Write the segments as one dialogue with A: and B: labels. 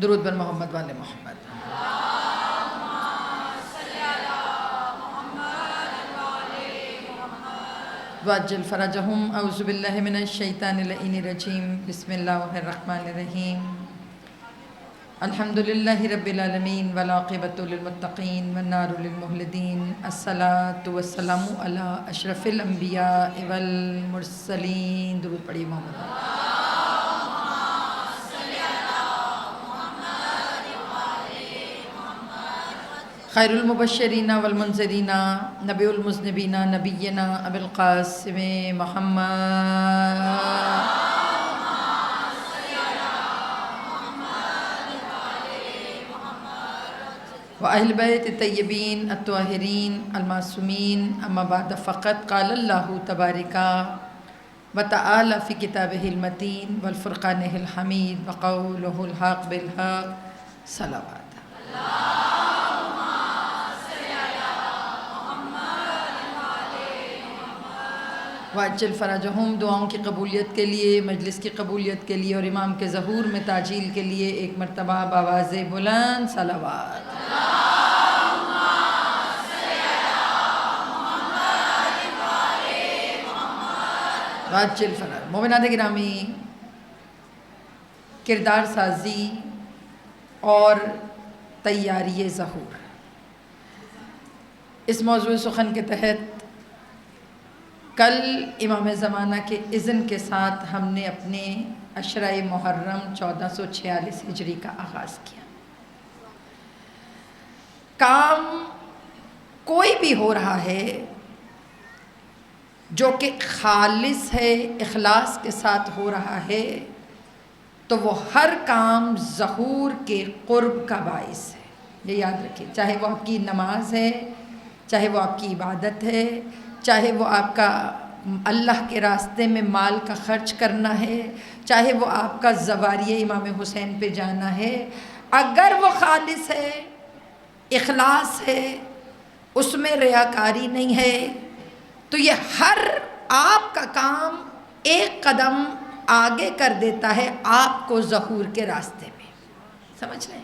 A: درود بر محمد والے محمد۔ وعجل فرجهم اعوذ باللہ من الشیطان اللعین الرجیم بسم اللہ الرحمن الرحیم الحمدللہ رب العالمین والعاقبۃ للمتقین والنار للمخلدین الصلاۃ والسلام علی اشرف الانبیاء والمرسلین۔ درود پڑھیے محمد۔ خیر المبشرین والمنذرین نبی المذنبین نبینا ابی القاسم محمد وأہل بیت الطیبین الطاہرین المعصومین اما بعد فقط قال اللہ تبارک وتعالی فی کتابہ المتین والفرقانہ الحمید وقولہ الحق بالحق صلوات۔ وعجل فرجهم دعاؤں کی قبولیت کے لیے، مجلس کی قبولیت کے لیے اور امام کے ظہور میں تعجیل کے لیے ایک مرتبہ بآواز بلند صلوات۔ وعجل فرج مومنات گرامی، کردار سازی اور تیاری ظہور، اس موضوع سخن کے تحت کل امام زمانہ کے اذن کے ساتھ ہم نے اپنے عشرہ محرم 1446 ہجری کا آغاز کیا۔ کام کوئی بھی ہو رہا ہے جو کہ خالص ہے، اخلاص کے ساتھ ہو رہا ہے، تو وہ ہر کام ظہور کے قرب کا باعث ہے۔ یہ یاد رکھیے، چاہے وہ آپ کی نماز ہے، چاہے وہ آپ کی عبادت ہے، چاہے وہ آپ کا اللہ کے راستے میں مال کا خرچ کرنا ہے، چاہے وہ آپ کا زواریہ امام حسین پہ جانا ہے، اگر وہ خالص ہے، اخلاص ہے، اس میں ریاکاری نہیں ہے، تو یہ ہر آپ کا کام ایک قدم آگے کر دیتا ہے آپ کو ظہور کے راستے میں۔ سمجھ لیں؟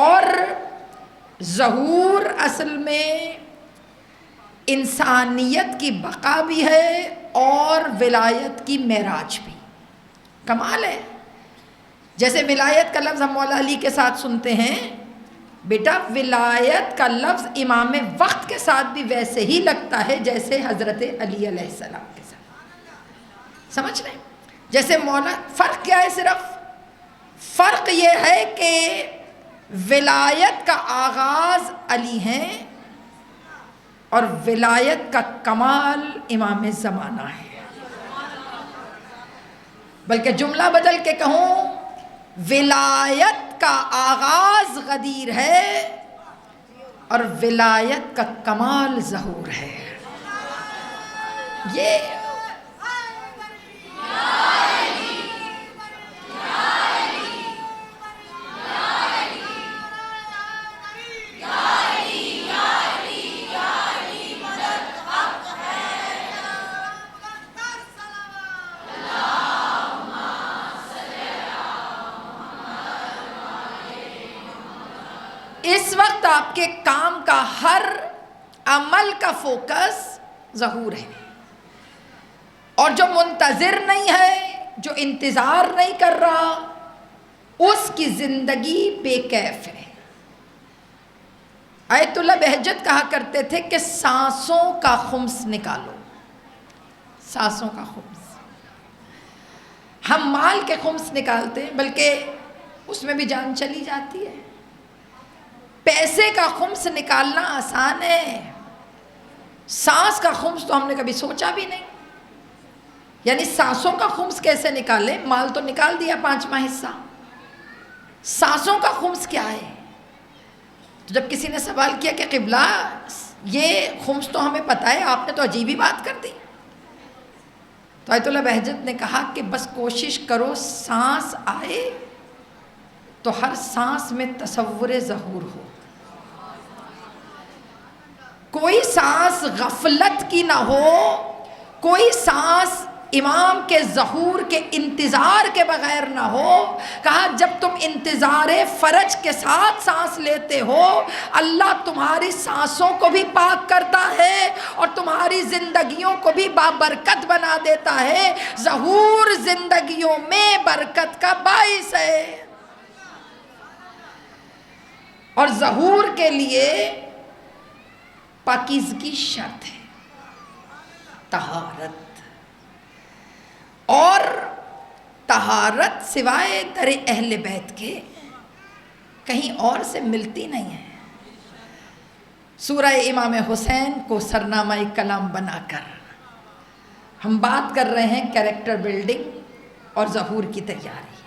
A: اور ظہور اصل میں انسانیت کی بقا بھی ہے اور ولایت کی معراج بھی۔ کمال ہے۔ جیسے ولایت کا لفظ ہم مولا علی کے ساتھ سنتے ہیں، بیٹا ولایت کا لفظ امام وقت کے ساتھ بھی ویسے ہی لگتا ہے جیسے حضرت علی علیہ السلام کے ساتھ۔ سمجھ رہے ہیں؟ جیسے مولا، فرق کیا ہے؟ صرف فرق یہ ہے کہ ولایت کا آغاز علی ہیں اور ولایت کا کمال امام زمانہ ہے۔ بلکہ جملہ بدل کے کہوں، ولایت کا آغاز غدیر ہے اور ولایت کا کمال ظہور ہے۔ یہ اس وقت آپ کے کام کا ہر عمل کا فوکس ظہور ہے، اور جو منتظر نہیں ہے، جو انتظار نہیں کر رہا، اس کی زندگی بے کیف ہے۔ آیت اللہ بہجت کہا کرتے تھے کہ سانسوں کا خمس نکالو، سانسوں کا خمس۔ ہم مال کے خمس نکالتے ہیں، بلکہ اس میں بھی جان چلی جاتی ہے۔ پیسے کا خمس نکالنا آسان ہے، سانس کا خمس تو ہم نے کبھی سوچا بھی نہیں۔ یعنی سانسوں کا خمس کیسے نکالیں؟ مال تو نکال دیا 5واں حصہ، سانسوں کا خمس کیا ہے؟ تو جب کسی نے سوال کیا کہ قبلہ یہ خمس تو ہمیں پتہ ہے، آپ نے تو عجیب ہی بات کر دی، تو آیت اللہ بہجت نے کہا کہ بس کوشش کرو سانس آئے تو ہر سانس میں تصور ظہور ہو، کوئی سانس غفلت کی نہ ہو، کوئی سانس امام کے ظہور کے انتظار کے بغیر نہ ہو. کہا جب تم انتظار فرج کے ساتھ سانس لیتے ہو اللہ تمہاری سانسوں کو بھی پاک کرتا ہے اور تمہاری زندگیوں کو بھی بابرکت بنا دیتا ہے. ظہور زندگیوں میں برکت کا باعث ہے. اور ظہور کے لیے پاکیزگی شرط ہے، طہارت. اور طہارت سوائے در اہل بیت کے کہیں اور سے ملتی نہیں ہے. سورہ امام حسین کو سرنامہ کلام بنا کر ہم بات کر رہے ہیں کیریکٹر بلڈنگ اور ظہور کی تیاری.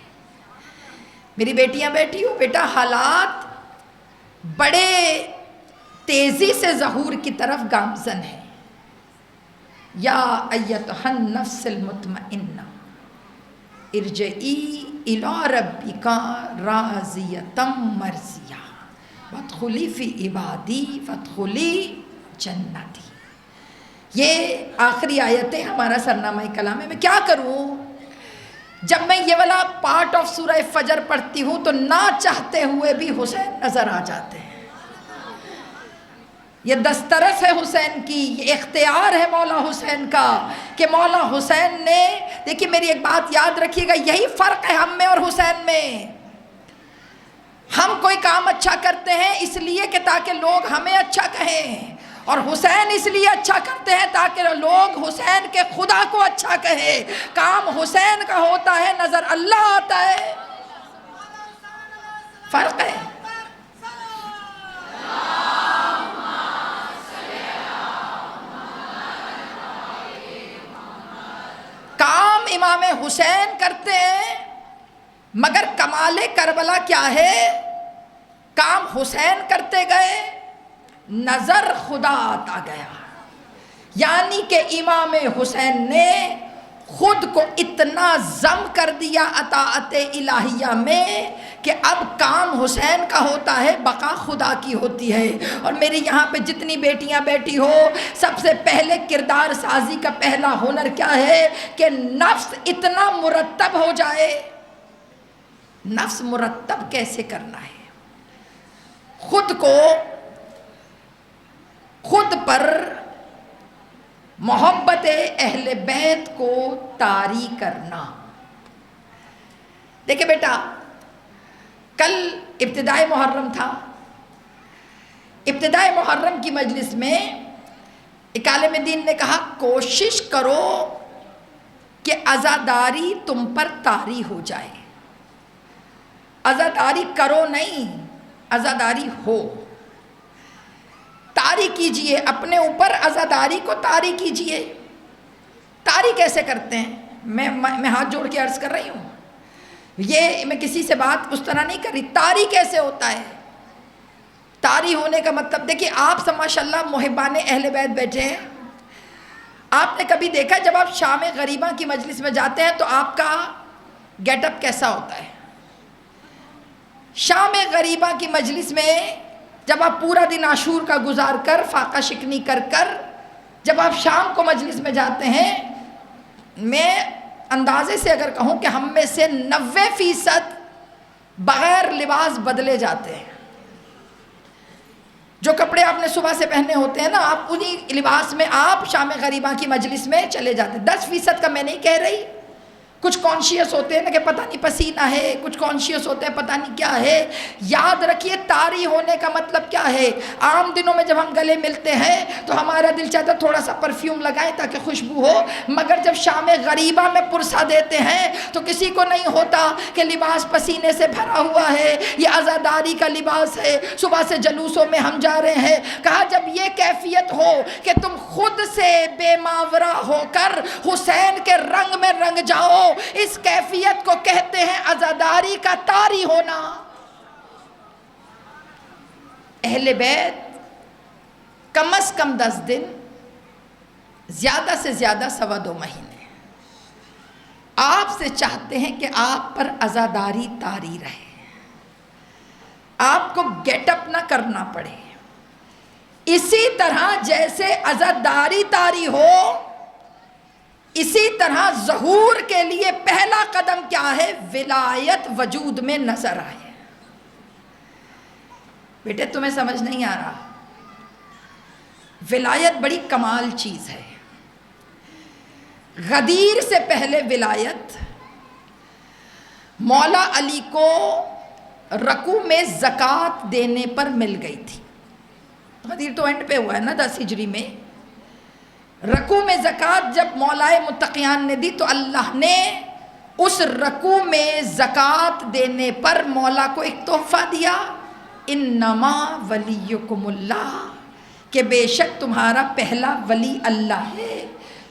A: میری بیٹیاں بیٹھی ہو، بیٹا حالات بڑے تیزی سے ظہور کی طرف گامزن ہے. یا ایتھا النفس المطمئنہ ارجعی الی ربک راضیۃ مرضیہ وادخلی فی عبادی وادخلی جنتی. یہ آخری آیتیں ہمارا سرنامہ کلام ہے. میں کیا کروں جب میں یہ والا پارٹ آف سورہ فجر پڑھتی ہوں تو نہ چاہتے ہوئے بھی حسین نظر آ جاتے ہیں. یہ دسترس ہے حسین کی، یہ اختیار ہے مولا حسین کا کہ مولا حسین نے، دیکھیے میری ایک بات یاد رکھیے گا، یہی فرق ہے ہم میں اور حسین میں. ہم کوئی کام اچھا کرتے ہیں اس لیے کہ تاکہ لوگ ہمیں اچھا کہیں، اور حسین اس لیے اچھا کرتے ہیں تاکہ لوگ حسین کے خدا کو اچھا کہیں. کام حسین کا ہوتا ہے، نظر اللہ آتا ہے. فرق ہے. کام امام حسین کرتے ہیں مگر کمال کربلا کیا ہے؟ کام حسین کرتے گئے، نظر خدا آتا گیا. یعنی کہ امام حسین نے خود کو اتنا ضم کر دیا اطاعت الہیہ میں کہ اب کام حسین کا ہوتا ہے، بقا خدا کی ہوتی ہے. اور میری یہاں پہ جتنی بیٹیاں بیٹھی ہو، سب سے پہلے کردار سازی کا پہلا ہنر کیا ہے کہ نفس اتنا مرتب ہو جائے. نفس مرتب کیسے کرنا ہے؟ خود پر محبت اہل بیت کو طاری کرنا. دیکھیں بیٹا، کل ابتدائے محرم تھا. ابتدائے محرم کی مجلس میں ایک عالم دین نے کہا کوشش کرو کہ عزاداری تم پر طاری ہو جائے. عزاداری کرو نہیں، عزاداری ہو. طاری کیجئے اپنے اوپر، عزاداری کو طاری کیجئے. طاری کیسے کرتے ہیں؟ میں ہاتھ جوڑ کے عرض کر رہی ہوں، یہ میں کسی سے بات اس طرح نہیں کر رہی. طاری کیسے ہوتا ہے؟ طاری ہونے کا مطلب دیکھیے، آپ سب ماشاءاللہ محبان اہل بیت بیٹھے ہیں. آپ نے کبھی دیکھا جب آپ شام غریبہ کی مجلس میں جاتے ہیں تو آپ کا گیٹ اپ کیسا ہوتا ہے؟ شام غریبہ کی مجلس میں جب آپ پورا دن عاشور کا گزار کر فاقہ شکنی کر جب آپ شام کو مجلس میں جاتے ہیں، میں اندازے سے اگر کہوں کہ ہم میں سے 90% بغیر لباس بدلے جاتے ہیں. جو کپڑے آپ نے صبح سے پہنے ہوتے ہیں نا، آپ انہی لباس میں آپ شام غریبہ کی مجلس میں چلے جاتے ہیں. 10% کا میں نہیں کہہ رہی. کچھ کانشیس ہوتے ہیں نا کہ پتہ نہیں پسینہ ہے، کچھ کانشیس ہوتے ہیں پتہ نہیں کیا ہے. یاد رکھیے طاری ہونے کا مطلب کیا ہے. عام دنوں میں جب ہم گلے ملتے ہیں تو ہمارا دل چاہتا ہے تھوڑا سا پرفیوم لگائیں تاکہ خوشبو ہو، مگر جب شام غریبہ میں پرسہ دیتے ہیں تو کسی کو نہیں ہوتا کہ لباس پسینے سے بھرا ہوا ہے، یہ عزاداری کا لباس ہے، صبح سے جلوسوں میں ہم جا رہے ہیں. کہا جب یہ کیفیت ہو کہ تم خود سے بے ماورا ہو کر حسین کے رنگ میں رنگ جاؤ، اس کیفیت کو کہتے ہیں عزاداری کا طاری ہونا. اہل بیت کم از کم 10 دن، زیادہ سے زیادہ 2.25 مہینے آپ سے چاہتے ہیں کہ آپ پر عزاداری طاری رہے، آپ کو گیٹ اپ نہ کرنا پڑے. اسی طرح جیسے عزاداری طاری ہو، اسی طرح ظہور کے لیے پہلا قدم کیا ہے؟ ولایت وجود میں نظر آئے۔ بیٹے تمہیں سمجھ نہیں آ رہا، ولایت بڑی کمال چیز ہے۔ غدیر سے پہلے ولایت مولا علی کو رکوع میں زکوٰۃ دینے پر مل گئی تھی۔ غدیر تو اینڈ پہ ہوا ہے نا 10 ہجری میں۔ رکوع میں زکوٰۃ جب مولائے متقیان نے دی تو اللہ نے اس رکوع میں زکوٰۃ دینے پر مولا کو ایک تحفہ دیا، انما ولیکم اللہ، کہ بے شک تمہارا پہلا ولی اللہ ہے،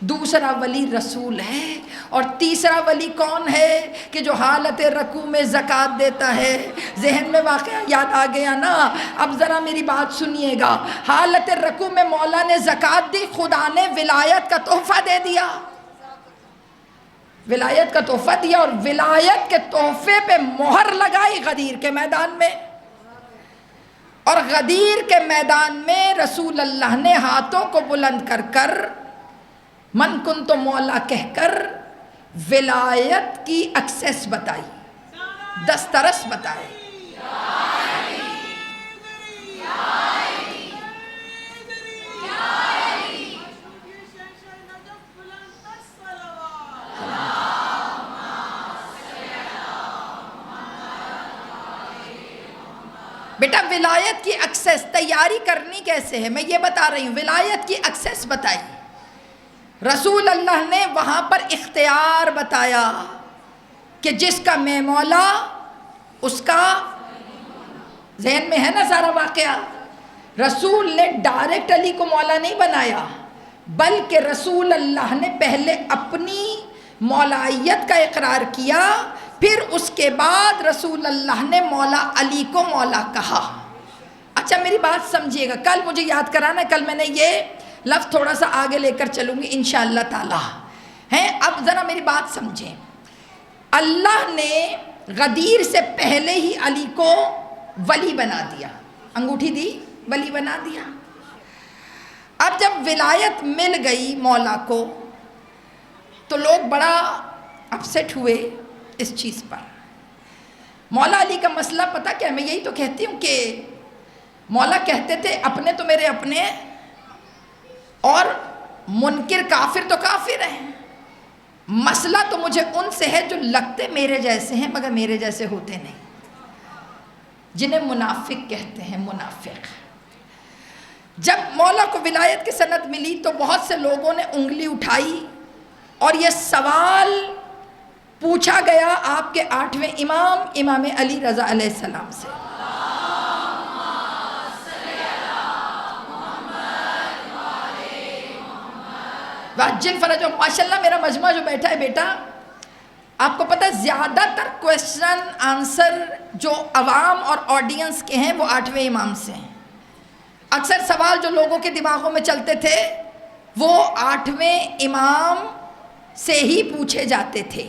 A: دوسرا ولی رسول ہے، اور تیسرا ولی کون ہے؟ کہ جو حالت رکوع میں زکوٰۃ دیتا ہے۔ ذہن میں واقعہ یاد آ گیا نا؟ اب ذرا میری بات سنیے گا۔ حالت رکوع میں مولا نے زکوٰۃ دی، خدا نے ولایت کا تحفہ دے دیا، ولایت کا تحفہ دیا، اور ولایت کے تحفے پہ مہر لگائی غدیر کے میدان میں۔ اور غدیر کے میدان میں رسول اللہ نے ہاتھوں کو بلند کر کر من کنت مولا کہہ کر ولایت کی ایکسیس بتائی، دسترس بتائے۔ بیٹا ولایت کی ایکسیس تیاری کرنی کیسے ہے میں یہ بتا رہی ہوں۔ ولایت کی ایکسیس بتائی، رسول اللہ نے وہاں پر اختیار بتایا کہ جس کا میں مولا اس کا، ذہن میں ہے نا سارا واقعہ؟ رسول نے ڈائریکٹ علی کو مولا نہیں بنایا، بلکہ رسول اللہ نے پہلے اپنی مولائیت کا اقرار کیا، پھر اس کے بعد رسول اللہ نے مولا علی کو مولا کہا۔ اچھا میری بات سمجھیے گا، کل مجھے یاد کرانا، کل میں نے یہ لفظ تھوڑا سا آگے لے کر چلوں گی انشاءاللہ تعالی ہیں۔ اب ذرا میری بات سمجھیں، اللہ نے غدیر سے پہلے ہی علی کو ولی بنا دیا، انگوٹھی دی ولی بنا دیا۔ اب جب ولایت مل گئی مولا کو تو لوگ بڑا اپسیٹ ہوئے اس چیز پر۔ مولا علی کا مسئلہ پتہ کیا، میں یہی تو کہتی ہوں کہ مولا کہتے تھے اپنے تو میرے اپنے اور منکر کافر تو کافر ہیں، مسئلہ تو مجھے ان سے ہے جو لگتے میرے جیسے ہیں مگر میرے جیسے ہوتے نہیں، جنہیں منافق کہتے ہیں، منافق۔ جب مولا کو ولایت کی سند ملی تو بہت سے لوگوں نے انگلی اٹھائی اور یہ سوال پوچھا گیا آپ کے 8ویں امام امام علی رضا علیہ السلام سے، واجل فرج۔ ماشاءاللہ میرا مجمع جو بیٹھا ہے بیٹا، آپ کو پتہ ہے زیادہ تر کویسچن آنسر جو عوام اور آڈینس کے ہیں وہ 8ویں امام سے ہیں۔ اکثر سوال جو لوگوں کے دماغوں میں چلتے تھے وہ 8ویں امام سے ہی پوچھے جاتے تھے،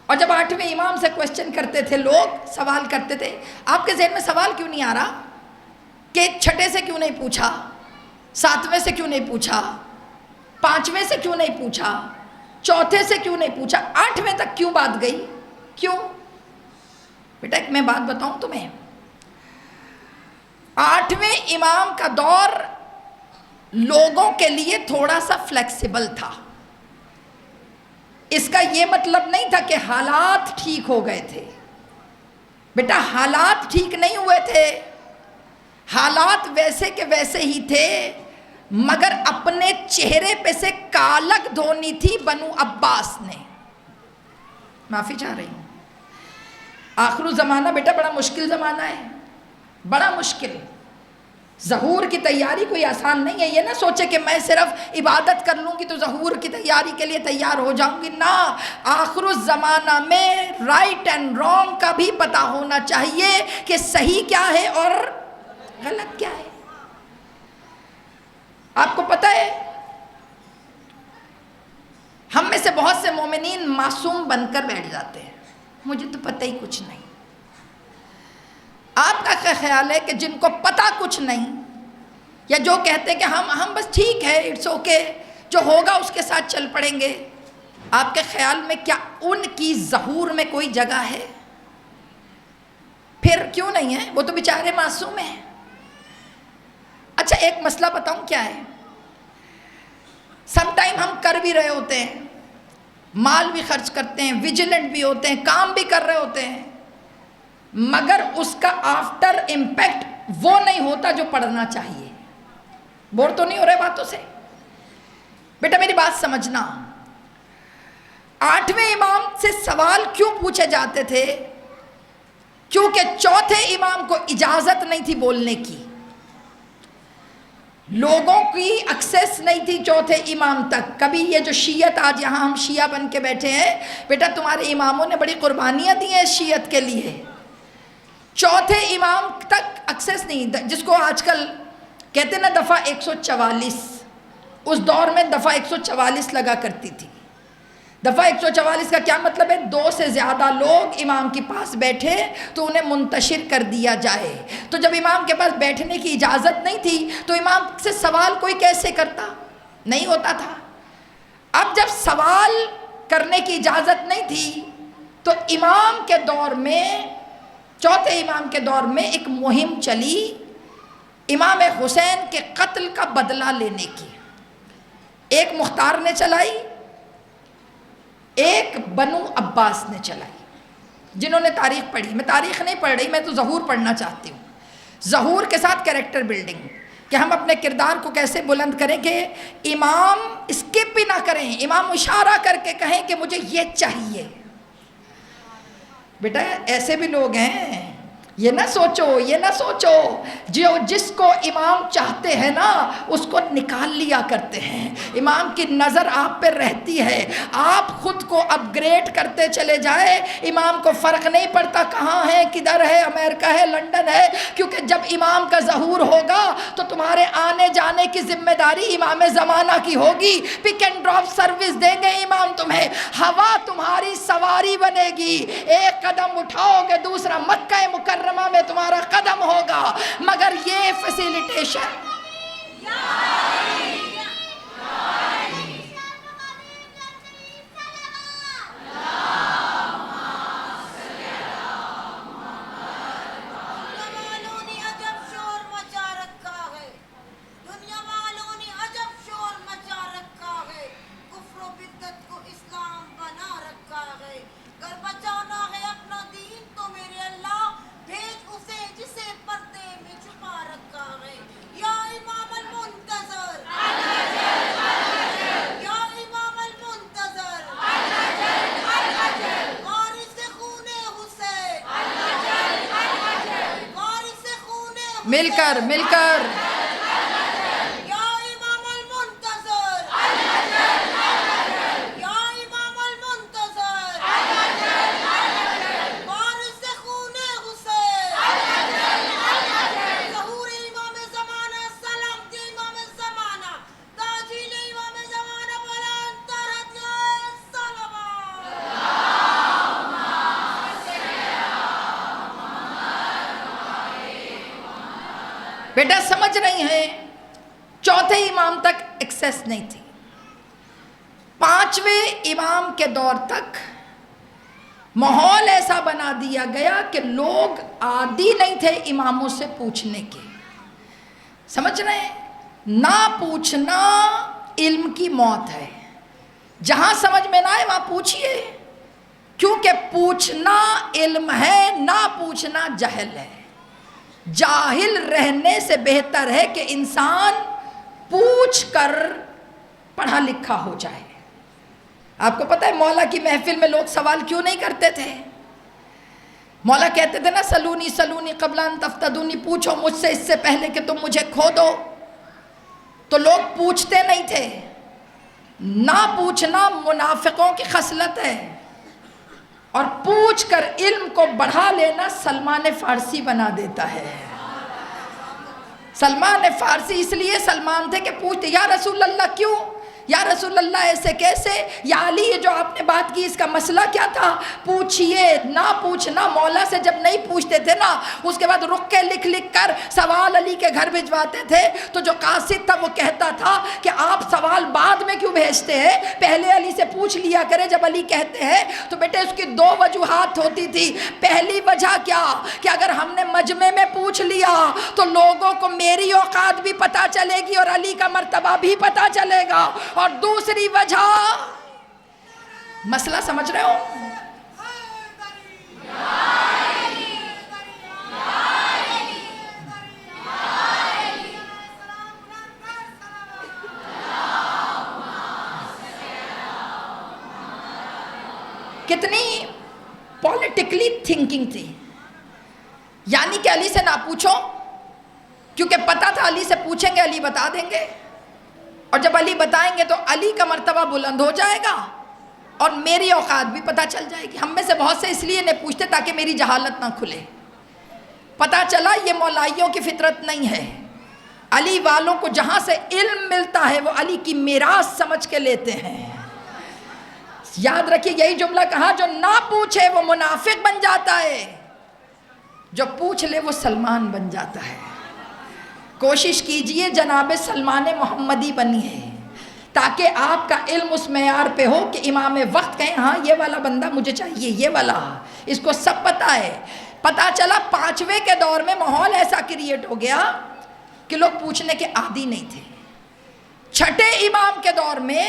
A: اور جب 8ویں امام سے کویسچن کرتے تھے لوگ، سوال کرتے تھے، آپ کے ذہن میں سوال کیوں نہیں آ رہا کہ 6 سے کیوں نہیں پوچھا، 7ویں سے کیوں نہیں پوچھا، 5ویں سے کیوں نہیں پوچھا، 4 سے کیوں نہیں پوچھا، 8ویں تک کیوں بات گئی؟ کیوں؟ بیٹا ایک میں بات بتاؤں تمہیں، 8ویں امام کا دور لوگوں کے لیے تھوڑا سا فلیکسیبل تھا۔ اس کا یہ مطلب نہیں تھا کہ حالات ٹھیک ہو گئے تھے، بیٹا حالات ٹھیک نہیں ہوئے تھے، حالات ویسے کے ویسے ہی تھے، مگر اپنے چہرے پہ سے کالک دھونی تھی بنو عباس نے۔ معافی چاہ رہی ہوں، آخر زمانہ بیٹا بڑا مشکل زمانہ ہے، بڑا مشکل۔ ظہور کی تیاری کوئی آسان نہیں ہے، یہ نہ سوچے کہ میں صرف عبادت کر لوں گی تو ظہور کی تیاری کے لیے تیار ہو جاؤں گی، نہ، آخر الزمانہ میں رائٹ اینڈ رانگ کا بھی پتہ ہونا چاہیے کہ صحیح کیا ہے اور غلط کیا ہے۔ آپ کو پتہ ہے ہم میں سے بہت سے مومنین معصوم بن کر بیٹھ جاتے ہیں، مجھے تو پتہ ہی کچھ نہیں۔ آپ کا کیا خیال ہے کہ جن کو پتہ کچھ نہیں، یا جو کہتے ہیں کہ ہم بس ٹھیک ہے، اٹس اوکے، جو ہوگا اس کے ساتھ چل پڑیں گے، آپ کے خیال میں کیا ان کی ظہور میں کوئی جگہ ہے؟ پھر کیوں نہیں ہے؟ وہ تو بیچارے معصوم ہیں۔ اچھا ایک مسئلہ بتاؤں کیا ہے، سم ٹائم ہم کر بھی رہے ہوتے ہیں، مال بھی خرچ کرتے ہیں، ویجیلنٹ بھی ہوتے ہیں، کام بھی کر رہے ہوتے ہیں، مگر اس کا آفٹر امپیکٹ وہ نہیں ہوتا جو پڑھنا چاہیے۔ بور تو نہیں ہو رہے باتوں سے؟ بیٹا میری بات سمجھنا، 8ویں امام سے سوال کیوں پوچھے جاتے تھے؟ کیونکہ چوتھے امام کو اجازت نہیں تھی بولنے کی، لوگوں کی ایکسیس نہیں تھی چوتھے امام تک۔ کبھی یہ جو شیعت آج یہاں ہم شیعہ بن کے بیٹھے ہیں، بیٹا تمہارے اماموں نے بڑی قربانیاں دی ہیں اس شیعت کے لیے، چوتھے امام تک ایکسیس نہیں، جس کو آج کل کہتے ہیں نا دفعہ 144، اس دور میں دفعہ 144 لگا کرتی تھی۔ دفعہ 144 کا کیا مطلب ہے؟ 2 سے زیادہ لوگ امام کے پاس بیٹھے تو انہیں منتشر کر دیا جائے۔ تو جب امام کے پاس بیٹھنے کی اجازت نہیں تھی تو امام سے سوال کوئی کیسے کرتا؟ نہیں ہوتا تھا۔ اب جب سوال کرنے کی اجازت نہیں تھی تو امام کے دور میں، چوتھے امام کے دور میں ایک مہم چلی امام حسین کے قتل کا بدلہ لینے کی۔ ایک مختار نے چلائی، ایک بنو عباس نے چلائی۔ جنہوں نے تاریخ پڑھی، میں تاریخ نہیں پڑھ رہی، میں تو ظہور پڑھنا چاہتی ہوں، ظہور کے ساتھ کیریکٹر بلڈنگ، کہ ہم اپنے کردار کو کیسے بلند کریں کہ امام اسکپ بھی نہ کریں، امام اشارہ کر کے کہیں کہ مجھے یہ چاہیے۔ بیٹا ایسے بھی لوگ ہیں، یہ نہ سوچو جو جس کو امام چاہتے ہیں نا اس کو نکال لیا کرتے ہیں۔ امام کی نظر آپ پہ رہتی ہے، آپ خود کو اپ گریڈ کرتے چلے جائے، امام کو فرق نہیں پڑتا کہاں ہے، کدھر ہے، امریکہ ہے، لنڈن ہے، کیونکہ جب امام کا ظہور ہوگا تو تمہارے آنے جانے کی ذمہ داری امام زمانہ کی ہوگی۔ پک اینڈ ڈراپ سروس دیں گے امام تمہیں، ہوا تمہاری سواری بنے گی، ایک قدم اٹھاؤ گے دوسرا مکہ مکرمہ میں تمہارا قدم ہوگا، مگر یہ فیسیلیٹیشن مل کر بیٹا سمجھ رہی ہیں، چوتھے امام تک ایکسیس نہیں تھی۔ 5ویں امام کے دور تک ماحول ایسا بنا دیا گیا کہ لوگ عادی نہیں تھے اماموں سے پوچھنے کے۔ سمجھ رہے ہیں؟ نہ پوچھنا علم کی موت ہے، جہاں سمجھ میں نہ آئے وہاں پوچھئے، کیونکہ پوچھنا علم ہے، نہ پوچھنا جہل ہے۔ جاہل رہنے سے بہتر ہے کہ انسان پوچھ کر پڑھا لکھا ہو جائے۔ آپ کو پتہ ہے مولا کی محفل میں لوگ سوال کیوں نہیں کرتے تھے؟ مولا کہتے تھے نا سلونی سلونی قبل ان تفتدونی، پوچھو مجھ سے اس سے پہلے کہ تم مجھے کھو دو۔ تو لوگ پوچھتے نہیں تھے۔ نہ پوچھنا منافقوں کی خصلت ہے، اور پوچھ کر علم کو بڑھا لینا سلمان فارسی بنا دیتا ہے۔ سلمان فارسی اس لیے سلمان تھے کہ پوچھتے یا رسول اللہ کیوں؟ یا رسول اللہ ایسے کیسے؟ یا علی یہ جو آپ نے بات کی اس کا مسئلہ کیا تھا؟ پوچھئے نہ پوچھنا، مولا سے جب نہیں پوچھتے تھے نا اس کے بعد رک کے لکھ لکھ کر سوال علی کے گھر بھجواتے تھے، تو جو قاصد تھا وہ کہتا تھا کہ آپ سوال بعد میں کیوں بھیجتے ہیں، پہلے علی سے پوچھ لیا کرے۔ جب علی کہتے ہیں تو بیٹے اس کی دو وجوہات ہوتی تھی۔ پہلی وجہ کیا کہ اگر ہم نے مجمع میں پوچھ لیا تو لوگوں کو میری اوقات بھی پتہ چلے گی اور علی کا مرتبہ بھی پتہ چلے گا، اور دوسری وجہ، مسئلہ سمجھ رہے ہو؟ کتنی پولیٹیکلی تھنکنگ تھی، یعنی کہ علی سے نہ پوچھو کیونکہ پتہ تھا علی سے پوچھیں گے علی بتا دیں گے، اور جب علی بتائیں گے تو علی کا مرتبہ بلند ہو جائے گا اور میری اوقات بھی پتہ چل جائے گی۔ ہم میں سے بہت سے اس لیے نہیں پوچھتے تاکہ میری جہالت نہ کھلے، پتہ چلا یہ مولائیوں کی فطرت نہیں ہے۔ علی والوں کو جہاں سے علم ملتا ہے وہ علی کی میراث سمجھ کے لیتے ہیں۔ یاد رکھیے یہی جملہ کہا، جو نہ پوچھے وہ منافق بن جاتا ہے، جو پوچھ لے وہ سلمان بن جاتا ہے۔ کوشش کیجئے جناب سلمان محمدی بنیے تاکہ آپ کا علم اس معیار پہ ہو کہ امام وقت کہیں ہاں یہ والا بندہ مجھے چاہیے، یہ والا، اس کو سب پتہ ہے۔ پتہ چلا پانچویں کے دور میں ماحول ایسا کریٹ ہو گیا کہ لوگ پوچھنے کے عادی نہیں تھے۔ چھٹے امام کے دور میں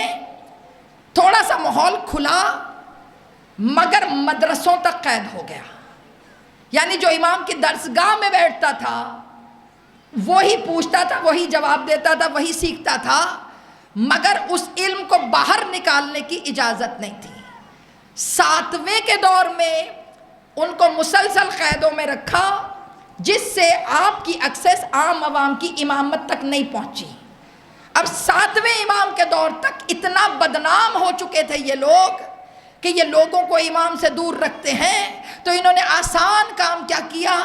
A: تھوڑا سا ماحول کھلا مگر مدرسوں تک قید ہو گیا، یعنی جو امام کی درسگاہ میں بیٹھتا تھا وہی پوچھتا تھا، وہی جواب دیتا تھا، وہی سیکھتا تھا، مگر اس علم کو باہر نکالنے کی اجازت نہیں تھی۔ ساتویں کے دور میں ان کو مسلسل قیدوں میں رکھا جس سے آپ کی ایکسیس عام عوام کی امامت تک نہیں پہنچی۔ اب ساتویں امام کے دور تک اتنا بدنام ہو چکے تھے یہ لوگ کہ یہ لوگوں کو امام سے دور رکھتے ہیں، تو انہوں نے آسان کام کیا کیا،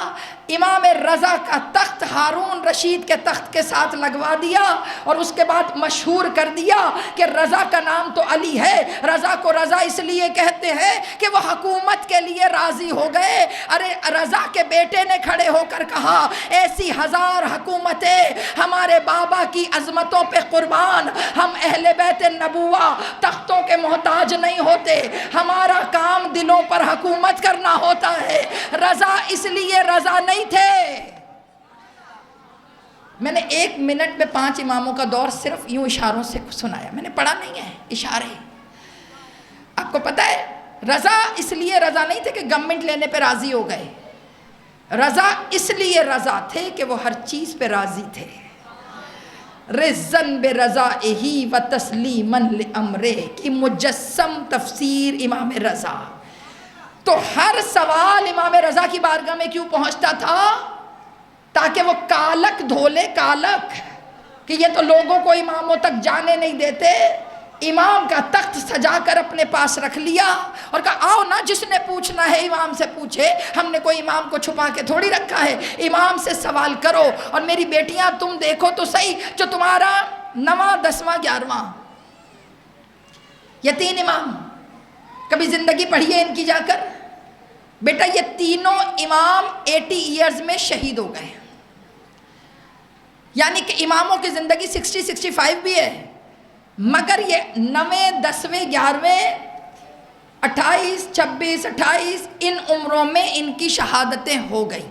A: امام رضا کا تخت ہارون رشید کے تخت کے ساتھ لگوا دیا اور اس کے بعد مشہور کر دیا کہ رضا کا نام تو علی ہے، رضا کو رضا اس لیے کہتے ہیں کہ وہ حکومت کے لیے راضی ہو گئے۔ ارے رضا کے بیٹے نے کھڑے ہو کر کہا ایسی ہزار حکومتیں ہمارے بابا کی عظمتوں پہ قربان، ہم اہل بیت نبوہ تختوں کے محتاج نہیں ہوتے، ہمارا کام دلوں پر حکومت کرنا ہوتا ہے۔ رضا اس لیے رضا نہیں تھے۔ میں نے 1 منٹ میں 5 اماموں کا دور صرف یوں اشاروں سے سنایا، میں نے پڑھا نہیں ہے، اشارے۔ آپ کو پتہ ہے رضا اس لیے رضا نہیں تھے کہ گورنمنٹ لینے پہ راضی ہو گئے، رضا اس لیے رضا تھے کہ وہ ہر چیز پہ راضی تھے۔ رضن برضائہ و تسلیما لامرہ کی مجسم تفسیر امام رضا۔ تو ہر سوال امام رضا کی بارگاہ میں کیوں پہنچتا تھا؟ تاکہ وہ کالک دھولے، کالک کہ یہ تو لوگوں کو اماموں تک جانے نہیں دیتے، امام کا تخت سجا کر اپنے پاس رکھ لیا اور کہا آؤ نا جس نے پوچھنا ہے امام سے پوچھے، ہم نے کوئی امام کو چھپا کے تھوڑی رکھا ہے، امام سے سوال کرو۔ اور میری بیٹیاں تم دیکھو تو صحیح، جو تمہارا 9واں 10واں 11واں یہ 3 امام، کبھی زندگی پڑھیے ان کی جا کر، بیٹا یہ تینوں امام 80 ایئرز میں شہید ہو گئے، یعنی کہ اماموں کی زندگی 60-65 بھی ہے، مگر یہ 9ویں 10ویں 11ویں 28 26 28 ان عمروں میں ان کی شہادتیں ہو گئیں۔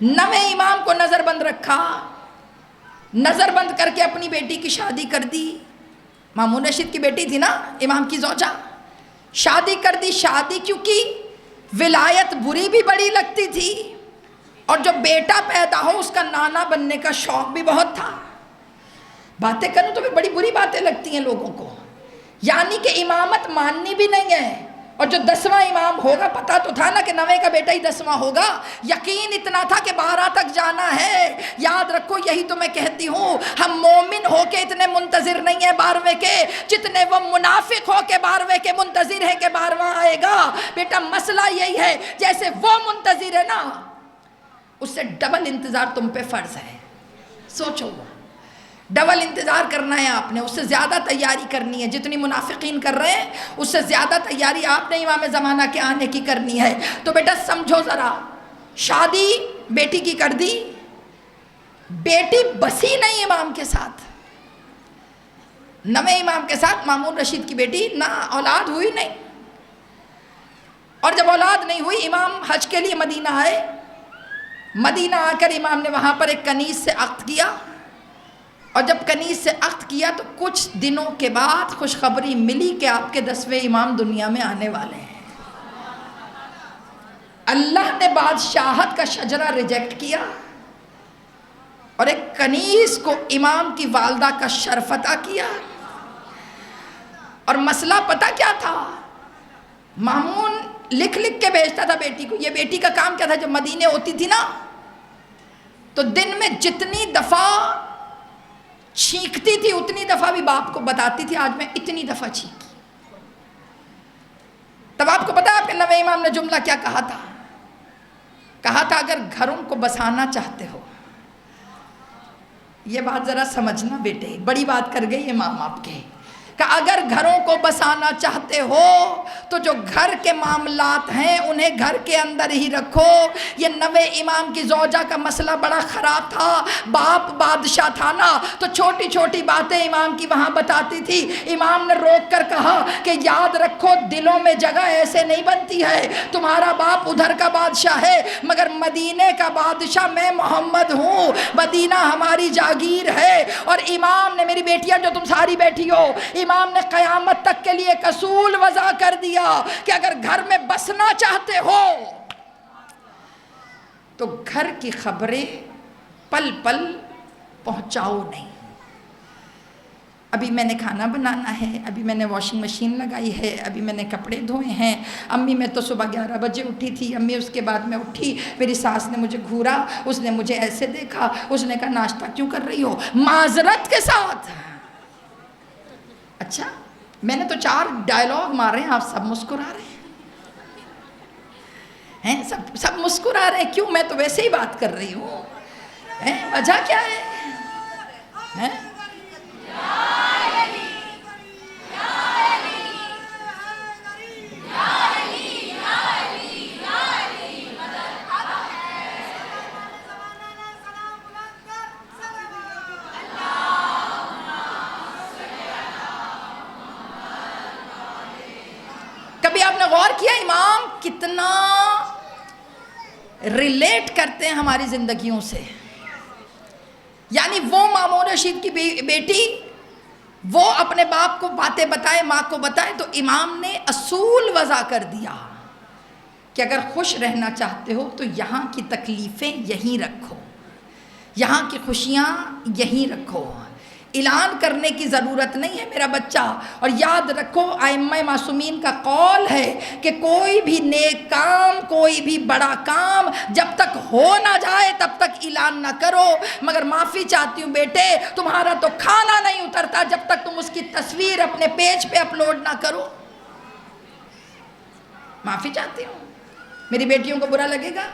A: 9ویں امام کو نظر بند رکھا، نظر بند کر کے اپنی بیٹی کی شادی کر دی، مامون رشید کی بیٹی تھی نا امام کی زوجہ، شادی کر دی۔ شادی کیونکہ ولایت بری بھی بڑی لگتی تھی اور جو بیٹا پیدا ہو اس کا نانا بننے کا شوق بھی بہت تھا۔ باتیں کروں تو بھی بڑی بری باتیں لگتی ہیں لوگوں کو، یعنی کہ امامت ماننی بھی نہیں ہے۔ اور جو 10واں امام ہوگا، پتا تو تھا نا کہ 9ویں کا بیٹا ہی 10واں ہوگا، یقین اتنا تھا کہ 12 تک جانا ہے۔ یاد رکھو یہی تو میں کہتی ہوں، ہم مومن ہو کے اتنے منتظر نہیں ہیں 12ویں کے جتنے وہ منافق ہو کے 12ویں کے منتظر ہے کہ 12واں آئے گا۔ بیٹا مسئلہ یہی ہے، جیسے وہ منتظر ہے نا اس سے ڈبل انتظار تم پہ فرض ہے۔ سوچو ڈبل انتظار کرنا ہے آپ نے، اس سے زیادہ تیاری کرنی ہے، جتنی منافقین کر رہے ہیں اس سے زیادہ تیاری آپ نے امام زمانہ کے آنے کی کرنی ہے۔ تو بیٹا سمجھو ذرا، شادی بیٹی کی کر دی، بیٹی بسی نہیں امام کے ساتھ، نویں امام کے ساتھ مامون رشید کی بیٹی نہ اولاد ہوئی نہیں، اور جب اولاد نہیں ہوئی امام حج کے لیے مدینہ آئے، مدینہ آ کر امام نے وہاں پر ایک کنیز سے عقد کیا، اور جب کنیز سے عقد کیا تو کچھ دنوں کے بعد خوشخبری ملی کہ آپ کے 10ویں امام دنیا میں آنے والے ہیں۔ اللہ نے بادشاہت کا شجرہ ریجیکٹ کیا اور ایک کنیز کو امام کی والدہ کا شرف عطا کیا۔ اور مسئلہ پتہ کیا تھا؟ مامون لکھ لکھ کے بھیجتا تھا بیٹی کو، یہ بیٹی کا کام کیا تھا، جب مدینے ہوتی تھی نا تو دن میں جتنی دفعہ چھینکتی تھی اتنی دفعہ بھی باپ کو بتاتی تھی آج میں اتنی دفعہ چھینکی۔ تب آپ کو پتا ہے آپ کے نویں امام نے جملہ کیا کہا تھا؟ کہا تھا اگر گھروں کو بسانا چاہتے ہو، یہ بات ذرا سمجھنا بیٹے، بڑی بات کر گئی امام آپ کے، کہ اگر گھروں کو بسانا چاہتے ہو تو جو گھر کے معاملات ہیں انہیں گھر کے اندر ہی رکھو۔ یہ نویں امام کی زوجہ کا مسئلہ بڑا خراب تھا، باپ بادشاہ تھا نا تو چھوٹی چھوٹی باتیں امام کی وہاں بتاتی تھی۔ امام نے روک کر کہا کہ یاد رکھو دلوں میں جگہ ایسے نہیں بنتی ہے، تمہارا باپ ادھر کا بادشاہ ہے مگر مدینے کا بادشاہ میں محمد ہوں، مدینہ ہماری جاگیر ہے۔ اور امام نے، میری بیٹیاں جو تم ساری بیٹھی ہو، امام نے قیامت تک کے لیے ایک اصول وضع کر دیا کہ اگر گھر میں بسنا چاہتے ہو تو گھر کی خبریں پل پل پہنچاؤ نہیں۔ ابھی میں نے کھانا بنانا ہے، ابھی میں نے واشنگ مشین لگائی ہے، ابھی میں نے کپڑے دھوئے ہیں، امی میں تو صبح 11 بجے اٹھی تھی، امی اس کے بعد میں اٹھی، میری ساس نے مجھے گھورا، اس نے مجھے ایسے دیکھا، اس نے کہا ناشتہ کیوں کر رہی ہو، معذرت کے ساتھ۔ اچھا میں نے تو 4 ڈائلاگ مارے ہیں، آپ سب مسکرا رہے ہیں، سب مسکرا رہے ہیں، کیوں؟ میں تو ویسے ہی بات کر رہی ہوں، وجہ کیا ہے؟ کبھی آپ نے غور کیا امام کتنا ریلیٹ کرتے ہیں ہماری زندگیوں سے؟ یعنی وہ مامون رشید کی بیٹی وہ اپنے باپ کو باتیں بتائے، ماں کو بتائے، تو امام نے اصول وضع کر دیا کہ اگر خوش رہنا چاہتے ہو تو یہاں کی تکلیفیں یہیں رکھو، یہاں کی خوشیاں یہیں رکھو، اعلان کرنے کی ضرورت نہیں ہے میرا بچہ۔ اور یاد رکھو ائمہ معصومین کا قول ہے کہ کوئی بھی نیک کام، کوئی بھی بڑا کام جب تک ہو نہ جائے تب تک اعلان نہ کرو، مگر معافی چاہتی ہوں بیٹے تمہارا تو کھانا نہیں اترتا جب تک تم اس کی تصویر اپنے پیج پہ اپلوڈ نہ کرو۔ معافی چاہتی ہوں، میری بیٹیوں کو برا لگے گا؟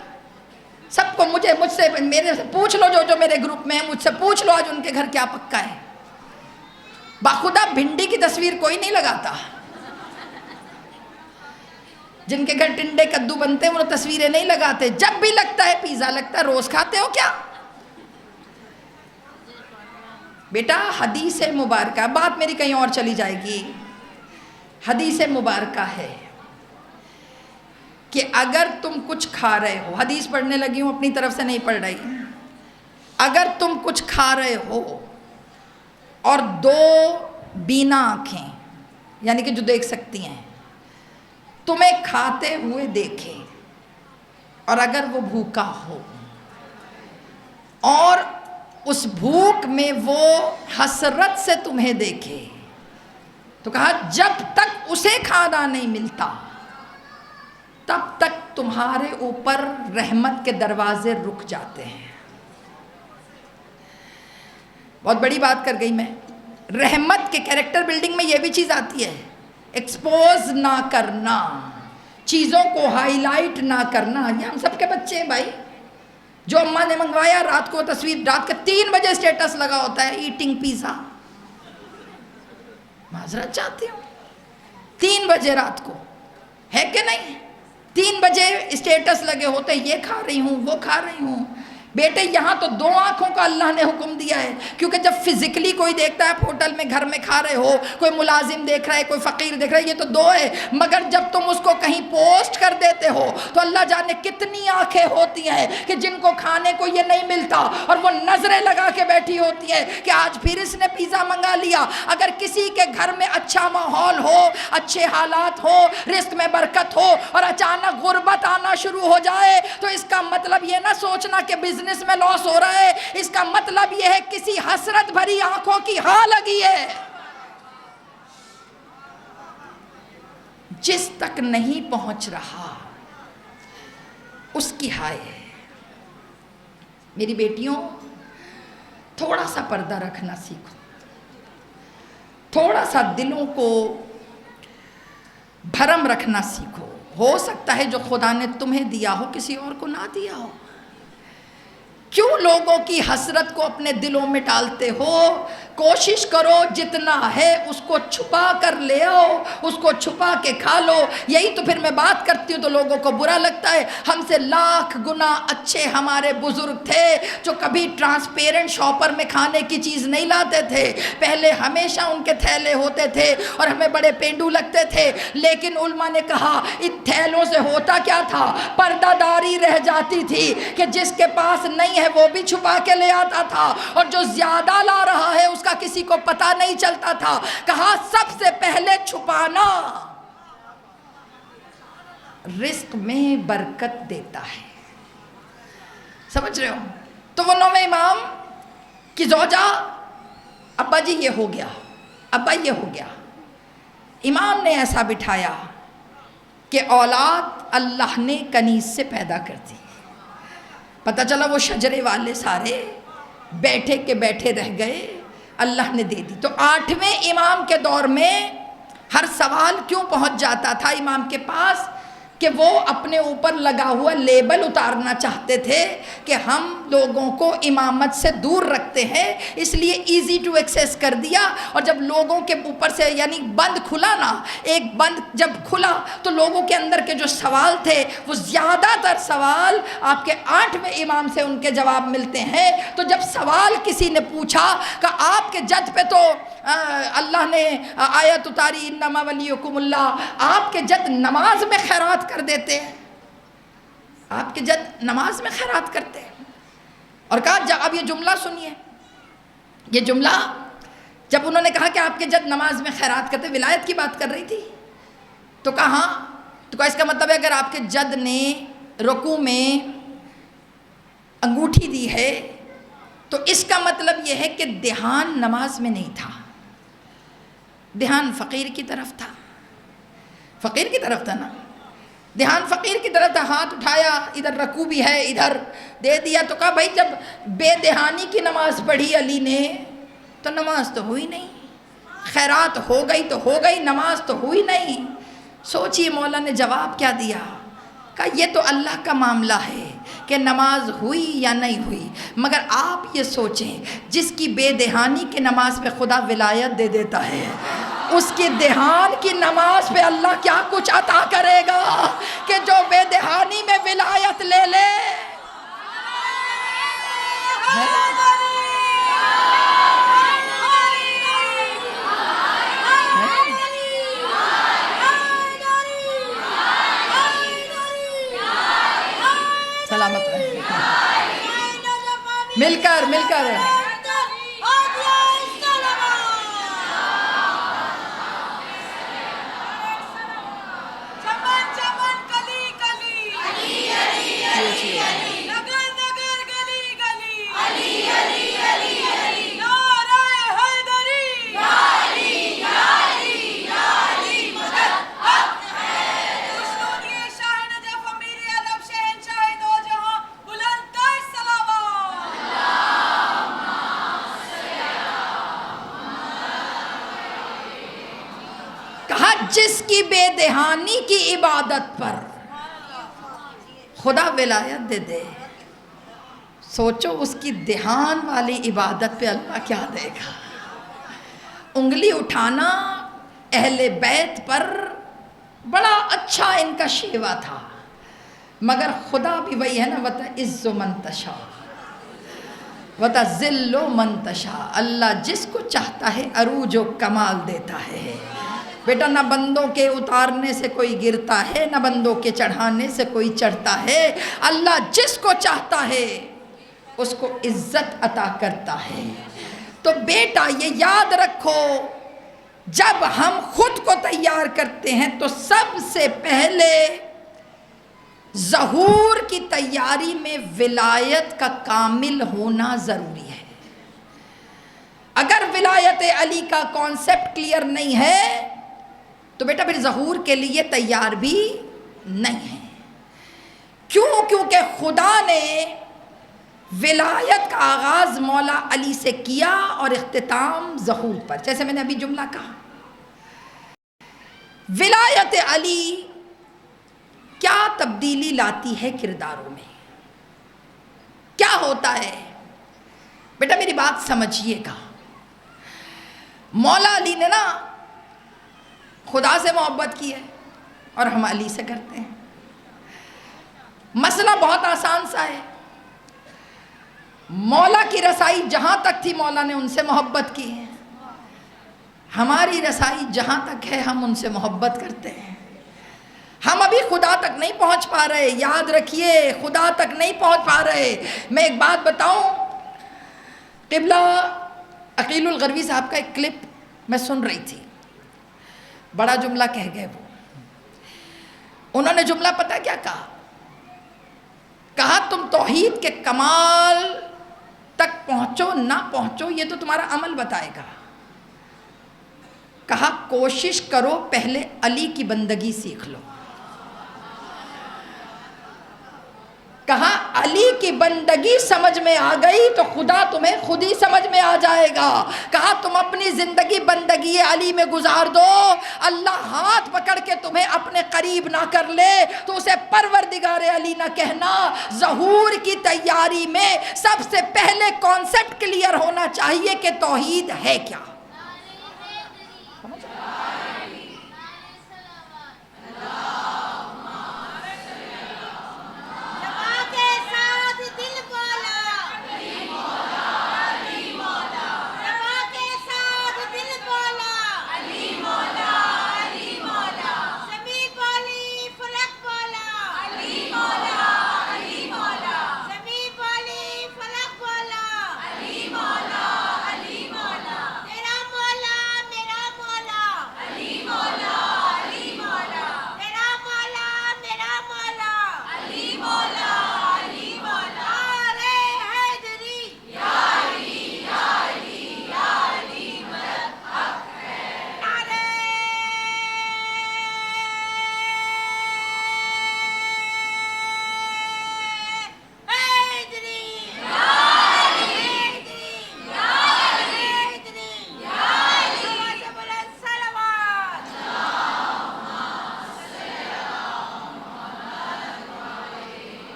A: سب کو مجھ سے میرے سے پوچھ لو، جو میرے گروپ میں ہیں مجھ سے پوچھ لو آج ان کے گھر کیا پکا ہے۔ باخدا بھنڈی کی تصویر کوئی نہیں لگاتا، جن کے گھر ٹنڈے کدو بنتے ہیں وہ تصویریں نہیں لگاتے، جب بھی لگتا ہے پیزا لگتا ہے، روز کھاتے ہو کیا؟ بیٹا حدیث مبارکہ، بات میری کہیں اور چلی جائے گی، حدیث مبارکہ ہے کہ اگر تم کچھ کھا رہے ہو، حدیث پڑھنے لگی ہوں اپنی طرف سے نہیں پڑھ رہی، اگر تم کچھ کھا رہے ہو اور 2 بینا آنکھیں یعنی کہ جو دیکھ سکتی ہیں تمہیں کھاتے ہوئے دیکھے، اور اگر وہ بھوکا ہو اور اس بھوک میں وہ حسرت سے تمہیں دیکھے، تو کہا جب تک اسے کھانا نہیں ملتا تب تک تمہارے اوپر رحمت کے دروازے رک جاتے ہیں۔ بہت بڑی بات کر گئی میں، رحمت کے کیریکٹر بلڈنگ میں یہ بھی چیز آتی ہے، ایکسپوز نہ کرنا، چیزوں کو ہائی لائٹ نہ کرنا۔ یہ ہم سب کے بچے ہیں بھائی، جو اماں نے منگوایا رات کو تصویر، رات کے 3 بجے اسٹیٹس لگا ہوتا ہے ایٹنگ پیزا. معذرت چاہتی ہوں، 3 بجے رات کو، ہے کہ نہیں؟ 3 بجے اسٹیٹس لگے ہوتے ہیں، یہ کھا رہی ہوں، وہ کھا رہی ہوں. بیٹے یہاں تو 2 آنکھوں کا اللہ نے حکم دیا ہے، کیونکہ جب فزیکلی کوئی دیکھتا ہے، آپ ہوٹل میں گھر میں کھا رہے ہو، کوئی ملازم دیکھ رہا ہے، کوئی فقیر دیکھ رہا ہے، یہ تو 2 ہے. مگر جب تم اس کو کہیں پوسٹ کر دیتے ہو تو اللہ جانے کتنی آنکھیں ہوتی ہیں کہ جن کو کھانے کو یہ نہیں ملتا اور وہ نظریں لگا کے بیٹھی ہوتی ہے کہ آج پھر اس نے پیزا منگا لیا. اگر کسی کے گھر میں اچھا ماحول ہو، اچھے حالات ہو، رزق میں برکت ہو اور اچانک غربت آنا شروع ہو جائے تو اس کا مطلب یہ نہ سوچنا کہ بزنس میں لاس ہو رہا ہے، اس کا مطلب یہ ہے کسی حسرت بھری آنکھوں کی ہاں لگی ہے. جس تک نہیں پہنچ رہا اس کی ہائے ہے. میری بیٹیوں، تھوڑا سا پردہ رکھنا سیکھو، تھوڑا سا دلوں کو بھرم رکھنا سیکھو. ہو سکتا ہے جو خدا نے تمہیں دیا ہو کسی اور کو نہ دیا ہو. کیوں لوگوں کی حسرت کو اپنے دلوں میں ڈالتے ہو؟ کوشش کرو جتنا ہے اس کو چھپا کر لے آؤ، اس کو چھپا کے کھا لو. یہی تو پھر میں بات کرتی ہوں تو لوگوں کو برا لگتا ہے. ہم سے لاکھ گنا اچھے ہمارے بزرگ تھے جو کبھی ٹرانسپیرنٹ شاپر میں کھانے کی چیز نہیں لاتے تھے. پہلے ہمیشہ ان کے تھیلے ہوتے تھے اور ہمیں بڑے پینڈو لگتے تھے، لیکن علماء نے کہا ان تھیلوں سے ہوتا کیا تھا؟ پردہ داری رہ جاتی تھی کہ جس کے پاس نہیں ہے وہ بھی چھپا کے لے آتا تھا، اور جو زیادہ لا رہا ہے اس کا کسی کو پتہ نہیں چلتا تھا. کہا سب سے پہلے چھپانا رزق میں برکت دیتا ہے. سمجھ رہے ہو؟ تو وہ 9ویں امام کی زوجہ، ابا جی یہ ہو گیا، ابا یہ ہو گیا. امام نے ایسا بٹھایا کہ اولاد اللہ نے کنیز سے پیدا کر دی. پتہ چلا وہ شجرے والے سارے بیٹھے کے بیٹھے رہ گئے، اللہ نے دے دی. تو 8ویں امام کے دور میں ہر سوال کیوں پہنچ جاتا تھا امام کے پاس کہ وہ اپنے اوپر لگا ہوا لیبل اتارنا چاہتے تھے کہ ہم لوگوں کو امامت سے دور رکھتے ہیں، اس لیے ایزی ٹو ایکسیس کر دیا. اور جب لوگوں کے اوپر سے یعنی بند کھلا نا، ایک بند جب کھلا تو لوگوں کے اندر کے جو سوال تھے وہ زیادہ تر سوال آپ کے 8ویں امام سے ان کے جواب ملتے ہیں. تو جب سوال کسی نے پوچھا کہ آپ کے جد پہ تو اللہ نے آیت اتاری انما ولیکم اللہ، آپ کے جد نماز میں خیرات کر دیتے ہیں، آپ کے جد نماز میں خیرات کرتے ہیں. اور کہا اب یہ جملہ سنیے، یہ جملہ جب انہوں نے کہا کہ آپ کے جد نماز میں خیرات کرتے، ولایت کی بات کر رہی تھی، تو کہا ہاں. تو کہا اس کا مطلب ہے اگر آپ کے جد نے رکوع میں انگوٹھی دی ہے تو اس کا مطلب یہ ہے کہ دھیان نماز میں نہیں تھا، دھیان فقیر کی طرف تھا. فقیر کی طرف تھا نا، دھیان فقیر کی طرف تھا. ہاتھ اٹھایا، ادھر رکوع بھی ہے، ادھر دے دیا. تو کہا بھائی جب بے دہانی کی نماز پڑھی علی نے تو نماز تو ہوئی نہیں، خیرات ہو گئی تو ہو گئی، نماز تو ہوئی نہیں. سوچئے مولا نے جواب کیا دیا. کہا یہ تو اللہ کا معاملہ ہے کہ نماز ہوئی یا نہیں ہوئی، مگر آپ یہ سوچیں جس کی بے دہانی کی نماز پہ خدا ولایت دے دیتا ہے، اس کی دہان کی نماز پہ اللہ کیا کچھ عطا کرے گا کہ جو بے دہانی میں ولایت لے لے. سلامت رہے مل کر جس کی بے دہانی کی عبادت پر خدا ولایت دے دے. سوچو اس کی دھیان والی عبادت پہ اللہ کیا دے گا. انگلی اٹھانا اہل بیت پر بڑا اچھا ان کا شیوا تھا، مگر خدا بھی وہی ہے نا، وَتَعِزُّ مَن تَشَاءُ وَتَذِلُّ مَن تَشَاءُ. اللہ جس کو چاہتا ہے عروج و کمال دیتا ہے. بیٹا نہ بندوں کے اتارنے سے کوئی گرتا ہے، نہ بندوں کے چڑھانے سے کوئی چڑھتا ہے. اللہ جس کو چاہتا ہے اس کو عزت عطا کرتا ہے. تو بیٹا یہ یاد رکھو، جب ہم خود کو تیار کرتے ہیں تو سب سے پہلے ظہور کی تیاری میں ولایت کا کامل ہونا ضروری ہے. اگر ولایت علی کا کانسیپٹ کلیئر نہیں ہے تو بیٹا پھر ظہور کے لیے تیار بھی نہیں ہے. کیوں؟ کیونکہ خدا نے ولایت کا آغاز مولا علی سے کیا اور اختتام ظہور پر. جیسے میں نے ابھی جملہ کہا، ولایت علی کیا تبدیلی لاتی ہے کرداروں میں، کیا ہوتا ہے؟ بیٹا میری بات سمجھیے گا. مولا علی نے نا خدا سے محبت کی ہے اور ہم علی سے کرتے ہیں. مسئلہ بہت آسان سا ہے. مولا کی رسائی جہاں تک تھی مولا نے ان سے محبت کی ہے، ہماری رسائی جہاں تک ہے ہم ان سے محبت کرتے ہیں. ہم ابھی خدا تک نہیں پہنچ پا رہے، یاد رکھیے خدا تک نہیں پہنچ پا رہے. میں ایک بات بتاؤں، قبلہ عقیل الغروی صاحب کا ایک کلپ میں سن رہی تھی، بڑا جملہ کہہ گئے وہ. انہوں نے جملہ پتہ کیا کہا؟ کہا تم توحید کے کمال تک پہنچو نہ پہنچو یہ تو تمہارا عمل بتائے گا. کہا کوشش کرو پہلے علی کی بندگی سیکھ لو. کہا علی کی بندگی سمجھ میں آ گئی تو خدا تمہیں خود ہی سمجھ میں آ جائے گا. کہا تم اپنی زندگی بندگی علی میں گزار دو، اللہ ہاتھ پکڑ کے تمہیں اپنے قریب نہ کر لے تو اسے پروردگار علی نہ کہنا. ظہور کی تیاری میں سب سے پہلے کانسیپٹ کلیئر ہونا چاہیے کہ توحید ہے کیا.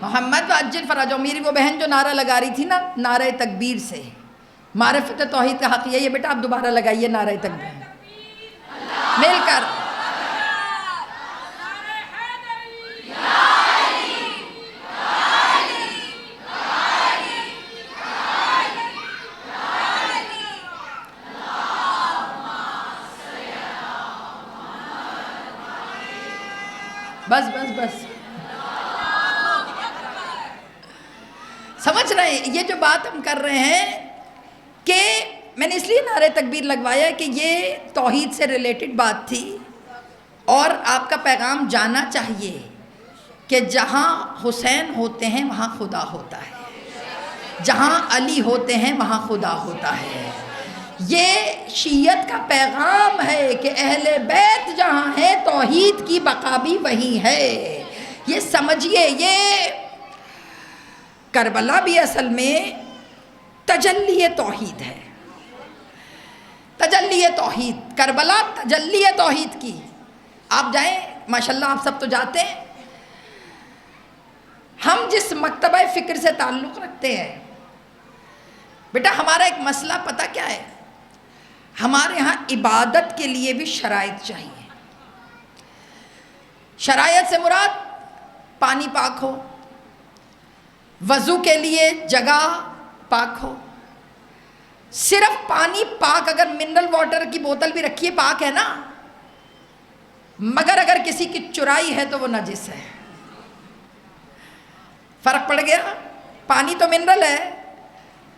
A: محمد وعجل فرجو، میری وہ بہن جو نعرہ لگا رہی تھی نا نعرہ تکبیر سے، معرفت توحید کا حق یہ بیٹا آپ دوبارہ لگائیے نعرہ تکبیر مل کر. بس بس بس سمجھ رہے ہیں یہ جو بات ہم کر رہے ہیں کہ میں نے اس لیے نعرہ تکبیر لگوایا کہ یہ توحید سے ریلیٹڈ بات تھی اور آپ کا پیغام جانا چاہیے کہ جہاں حسین ہوتے ہیں وہاں خدا ہوتا ہے، جہاں علی ہوتے ہیں وہاں خدا ہوتا ہے. یہ شیعت کا پیغام ہے کہ اہل بیت جہاں ہے توحید کی بقا بھی وہی ہے. یہ سمجھیے، یہ کربلا بھی اصل میں تجلی توحید ہے. تجلی توحید، کربلا تجلی توحید کی. آپ جائیں ماشاءاللہ، آپ سب تو جاتے ہیں، ہم جس مکتبہ فکر سے تعلق رکھتے ہیں، بیٹا ہمارا ایک مسئلہ پتہ کیا ہے؟ ہمارے ہاں عبادت کے لیے بھی شرائط چاہیے۔ شرائط سے مراد پانی پاک ہو، وضو کے لیے جگہ پاک ہو۔ صرف پانی پاک، اگر منرل واٹر کی بوتل بھی رکھی ہے پاک ہے نا، مگر اگر کسی کی چرائی ہے تو وہ نجس ہے۔ فرق پڑ گیا؟ پانی تو منرل ہے،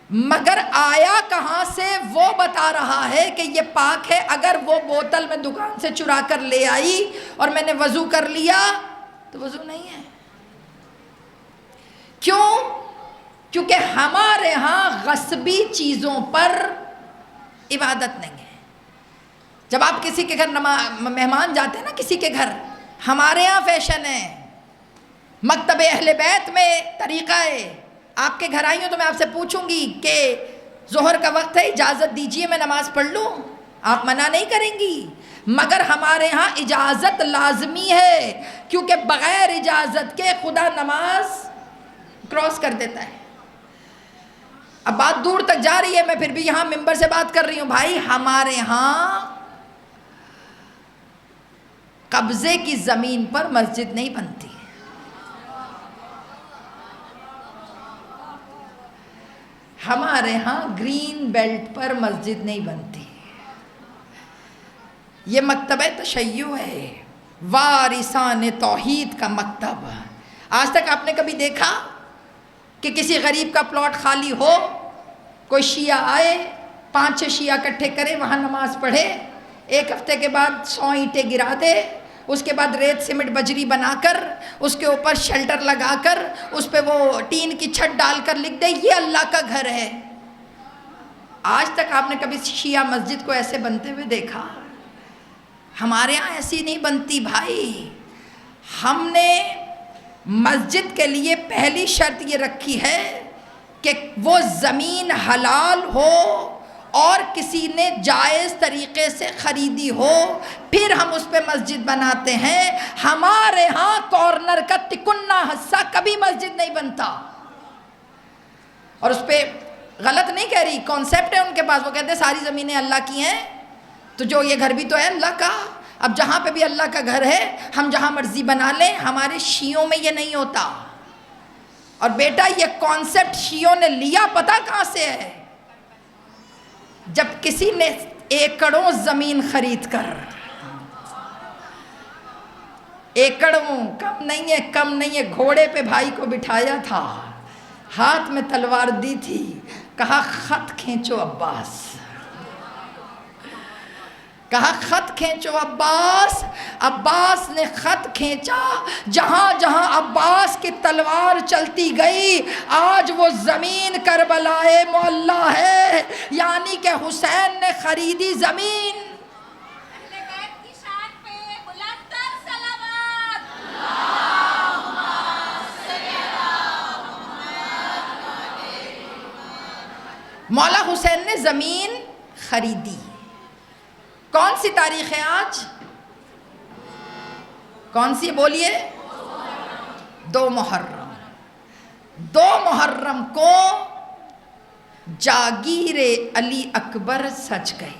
A: مگر آیا کہاں سے وہ بتا رہا ہے کہ یہ پاک ہے۔ اگر وہ بوتل میں دکان سے چرا کر لے آئی اور میں نے وضو کر لیا تو وضو نہیں ہے۔ کیوں؟ کیونکہ ہمارے ہاں غصبی چیزوں پر عبادت نہیں ہے۔ جب آپ کسی کے گھر مہمان جاتے ہیں نا کسی کے گھر، ہمارے ہاں فیشن ہے، مکتب اہل بیت میں طریقہ ہے، آپ کے گھر آئی ہوں تو میں آپ سے پوچھوں گی کہ ظہر کا وقت ہے، اجازت دیجئے میں نماز پڑھ لوں، آپ منع نہیں کریں گی۔ مگر ہمارے ہاں اجازت لازمی ہے، کیونکہ بغیر اجازت کے خدا نماز کراس کر دیتا ہے۔ اب بات دور تک جا رہی ہے، میں پھر بھی یہاں ممبر سے بات کر رہی ہوں۔ بھائی ہمارے ہاں قبضے کی زمین پر مسجد نہیں بنتی، ہمارے ہاں گرین بیلٹ پر مسجد نہیں بنتی۔ یہ مکتبہ تشیع ہے، وارثان توحید کا مکتب۔ آج تک آپ نے کبھی دیکھا کہ کسی غریب کا پلاٹ خالی ہو، کوئی شیعہ آئے، 5-6 شیعہ اکٹھے کرے، وہاں نماز پڑھے، ایک ہفتے کے بعد 100 اینٹیں گرا دے، اس کے بعد ریت سیمنٹ بجری بنا کر اس کے اوپر شیلٹر لگا کر اس پہ وہ ٹین کی چھت ڈال کر لکھ دے یہ اللہ کا گھر ہے؟ آج تک آپ نے کبھی شیعہ مسجد کو ایسے بنتے ہوئے دیکھا؟ ہمارے ہاں ایسی نہیں بنتی بھائی۔ ہم نے مسجد کے لیے پہلی شرط یہ رکھی ہے کہ وہ زمین حلال ہو اور کسی نے جائز طریقے سے خریدی ہو، پھر ہم اس پہ مسجد بناتے ہیں۔ ہمارے ہاں کارنر کا تکنا حصہ کبھی مسجد نہیں بنتا۔ اور اس پہ غلط نہیں کہہ رہی، کانسیپٹ ہے ان کے پاس، وہ کہتے ہیں ساری زمینیں اللہ کی ہیں، تو جو یہ گھر بھی تو ہے اللہ کا، اب جہاں پہ بھی اللہ کا گھر ہے ہم جہاں مرضی بنا لیں۔ ہمارے شیعوں میں یہ نہیں ہوتا۔ اور بیٹا یہ کانسیپٹ شیعوں نے لیا پتہ کہاں سے ہے؟ جب کسی نے ایکڑوں زمین خرید کر، ایکڑوں کم نہیں ہے، کم نہیں ہے، گھوڑے پہ بھائی کو بٹھایا تھا، ہاتھ میں تلوار دی تھی، کہا خط کھینچو عباس، کہا خط کھینچو عباس۔ عباس نے خط کھینچا، جہاں جہاں عباس کی تلوار چلتی گئی آج وہ زمین کربلائے معلی ہے، یعنی کہ حسین نے خریدی زمین۔ مولا حسین نے زمین خریدی۔ کون سی تاریخ ہے آج؟ کون سی بولیے؟ 2 محرم۔ 2 محرم کو جاگیر علی اکبر سج گئی۔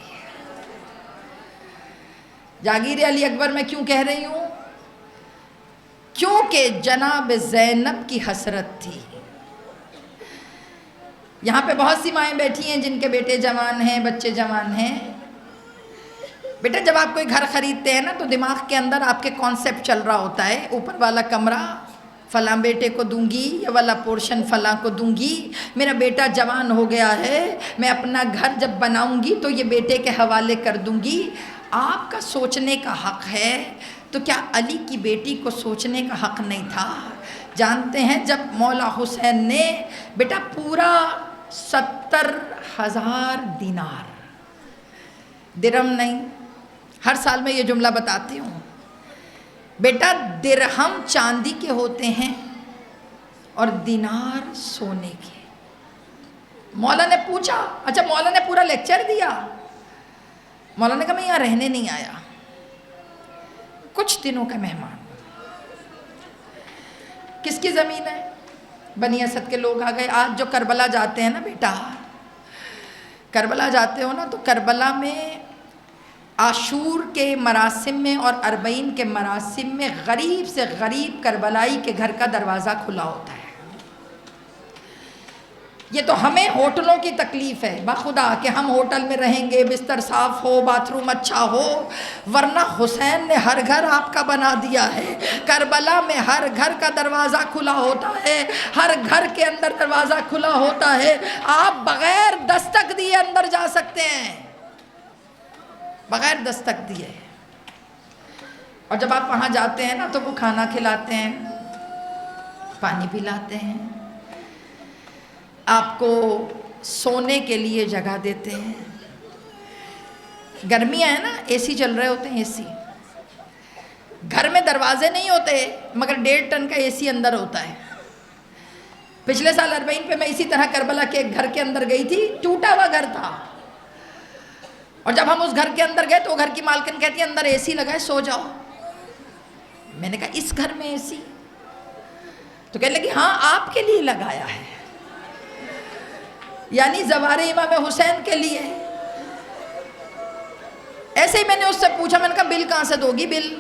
A: جاگیر علی اکبر میں کیوں کہہ رہی ہوں؟ کیونکہ جناب زینب کی حسرت تھی۔ یہاں پہ بہت سی مائیں بیٹھی ہیں جن کے بیٹے جوان ہیں، بچے جوان ہیں۔ بیٹا جب آپ کوئی گھر خریدتے ہیں نا تو دماغ کے اندر آپ کے کانسیپٹ چل رہا ہوتا ہے، اوپر والا کمرہ فلاں بیٹے کو دوں گی، یہ والا پورشن فلاں کو دوں گی، میرا بیٹا جوان ہو گیا ہے، میں اپنا گھر جب بناؤں گی تو یہ بیٹے کے حوالے کر دوں گی۔ آپ کا سوچنے کا حق ہے، تو کیا علی کی بیٹی کو سوچنے کا حق نہیں تھا؟ جانتے ہیں جب مولا حسین نے بیٹا پورا 70,000 دینار، درہم نہیں، ہر سال میں یہ جملہ بتاتی ہوں بیٹا، درہم چاندی کے ہوتے ہیں اور دینار سونے کے۔ مولا نے پوچھا، اچھا مولا نے پورا لیکچر دیا، مولا نے کہا میں یہاں رہنے نہیں آیا، کچھ دنوں کا مہمان۔ کس کی زمین ہے؟ بنی اسد کے لوگ آ گئے. آج جو کربلا جاتے ہیں نا بیٹا، کربلا جاتے ہو نا، تو کربلا میں عاشور کے مراسم میں اور اربعین کے مراسم میں غریب سے غریب کربلائی کے گھر کا دروازہ کھلا ہوتا ہے. یہ تو ہمیں ہوٹلوں کی تکلیف ہے باخدا کہ ہم ہوٹل میں رہیں گے، بستر صاف ہو، باتھ روم اچھا ہو، ورنہ حسین نے ہر گھر آپ کا بنا دیا ہے. کربلا میں ہر گھر کا دروازہ کھلا ہوتا ہے، ہر گھر کے اندر دروازہ کھلا ہوتا ہے. آپ بغیر دستک دیے اندر جا سکتے ہیں، بغیر دستک دیے. اور جب آپ وہاں جاتے ہیں نا تو وہ کھانا کھلاتے ہیں، پانی پلاتے ہیں، آپ کو سونے کے لیے جگہ دیتے ہیں. گرمیاں ہیں نا، اے سی چل رہے ہوتے ہیں، اے سی. گھر میں دروازے نہیں ہوتے مگر 1.5 ٹن کا اے سی اندر ہوتا ہے. پچھلے سال اربعین پہ میں اسی طرح کربلا کے ایک گھر کے اندر گئی تھی، ٹوٹا ہوا گھر تھا. اور جب ہم اس گھر کے اندر گئے تو وہ گھر کی مالکن کہتی ہے اندر اے سی لگا ہے، سو جاؤ. میں نے کہا اس گھر میں اے سی؟ تو کہنے لگی ہاں آپ کے لیے لگایا ہے، یعنی زوار امام حسین کے لیے. ایسے ہی میں نے اس سے پوچھا، میں نے کہا بل کہاں سے دوگی؟ بل